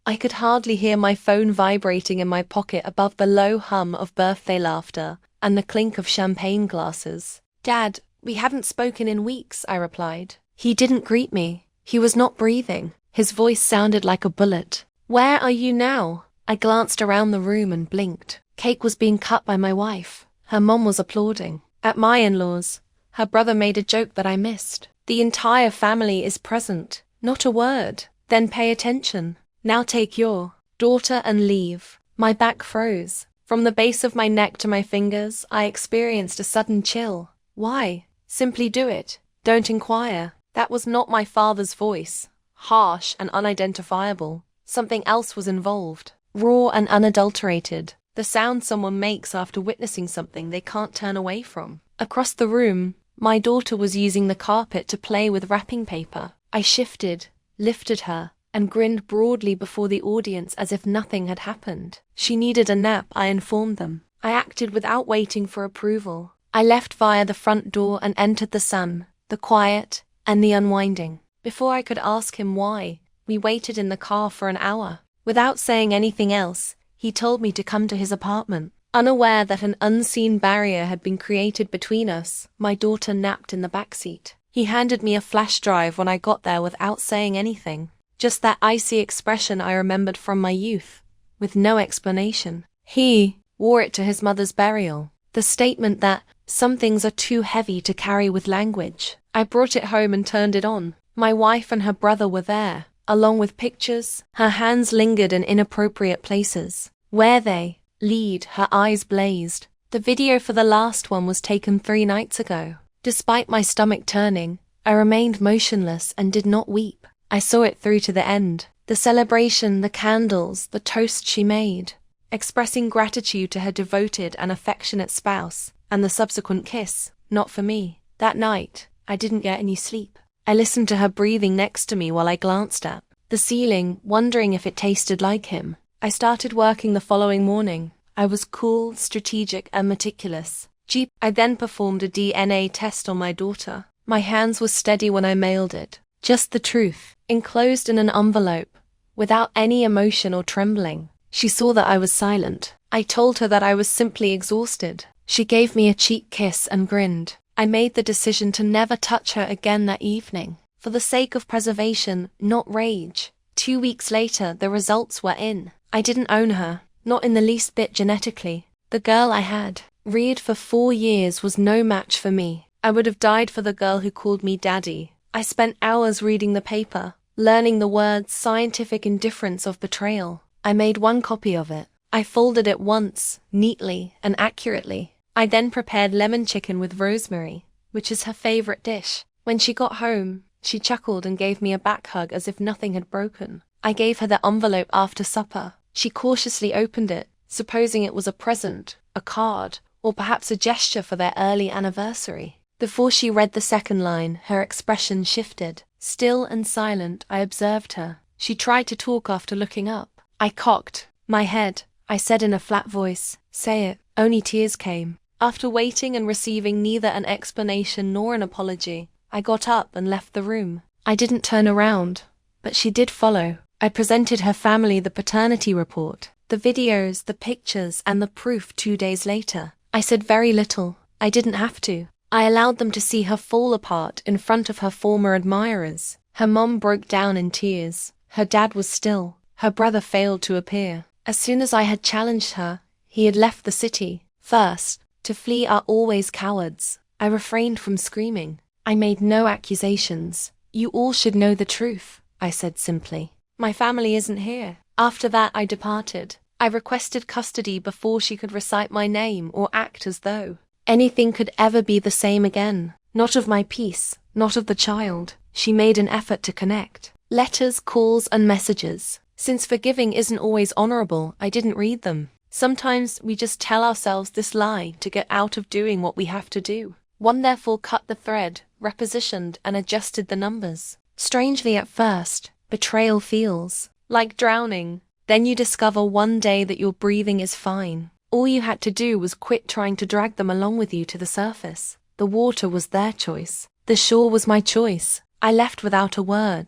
I could hardly hear my phone vibrating in my pocket above the low hum of birthday laughter and the clink of champagne glasses. "Dad, we haven't spoken in weeks," I replied. He didn't greet me. He was not breathing. His voice sounded like a bullet. "Where are you now?" I glanced around the room and blinked. Cake was being cut by my wife. Her mom was applauding. At my in-laws, her brother made a joke that I missed. The entire family is present. Not a word. Then pay attention. Now take your daughter and leave. My back froze. From the base of my neck to my fingers, I experienced a sudden chill. Why? Simply do it. Don't inquire. That was not my father's voice. Harsh and unidentifiable. Something else was involved. Raw and unadulterated. The sound someone makes after witnessing something they can't turn away from. Across the room, my daughter was using the carpet to play with wrapping paper. I shifted, lifted her, and grinned broadly before the audience as if nothing had happened. She needed a nap, I informed them. I acted without waiting for approval. I left via the front door and entered the sun, the quiet, and the unwinding. Before I could ask him why, we waited in the car for an hour. Without saying anything else, he told me to come to his apartment. Unaware that an unseen barrier had been created between us, my daughter napped in the backseat. He handed me a flash drive when I got there without saying anything. Just that icy expression I remembered from my youth, with no explanation. He wore it to his mother's burial. The statement that some things are too heavy to carry with language. I brought it home and turned it on. My wife and her brother were there, along with pictures. Her hands lingered in inappropriate places. Where they lead, her eyes blazed. The video for the last one was taken 3 nights ago. Despite my stomach turning, I remained motionless and did not weep. I saw it through to the end. The celebration, the candles, the toast she made, expressing gratitude to her devoted and affectionate spouse, and the subsequent kiss, not for me. That night, I didn't get any sleep. I listened to her breathing next to me while I glanced at the ceiling, wondering if it tasted like him. I started working the following morning. I was cool, strategic, and meticulous. I then performed a DNA test on my daughter. My hands were steady when I mailed it. Just the truth, enclosed in an envelope, without any emotion or trembling. She saw that I was silent. I told her that I was simply exhausted. She gave me a cheek kiss and grinned. I made the decision to never touch her again that evening, for the sake of preservation, not rage. 2 weeks later, the results were in. I didn't own her, not in the least bit genetically. The girl I had reared for 4 years was no match for me. I would have died for the girl who called me daddy. I spent hours reading the paper, learning the words scientific indifference of betrayal. I made 1 copy of it. I folded it once, neatly and accurately. I then prepared lemon chicken with rosemary, which is her favorite dish. When she got home, she chuckled and gave me a back hug as if nothing had broken. I gave her the envelope after supper. She cautiously opened it, supposing it was a present, a card, or perhaps a gesture for their early anniversary. Before she read the second line, her expression shifted. Still and silent, I observed her. She tried to talk after looking up. I cocked my head. I said in a flat voice, "Say it." Only tears came. After waiting and receiving neither an explanation nor an apology, I got up and left the room. I didn't turn around, but she did follow. I presented her family the paternity report, the videos, the pictures, and the proof 2 days later. I said very little. I didn't have to. I allowed them to see her fall apart in front of her former admirers. Her mom broke down in tears. Her dad was still. Her brother failed to appear. As soon as I had challenged her, he had left the city. First, to flee are always cowards. I refrained from screaming. I made no accusations. "You all should know the truth," I said simply. "My family isn't here." After that, I departed. I requested custody before she could recite my name or act as though anything could ever be the same again. Not of my peace, not of the child. She made an effort to connect. Letters, calls, and messages. Since forgiving isn't always honorable, I didn't read them. Sometimes we just tell ourselves this lie to get out of doing what we have to do. One therefore cut the thread, repositioned, and adjusted the numbers. Strangely at first, betrayal feels like drowning. Then you discover one day that your breathing is fine. All you had to do was quit trying to drag them along with you to the surface. The water was their choice. The shore was my choice. I left without a word.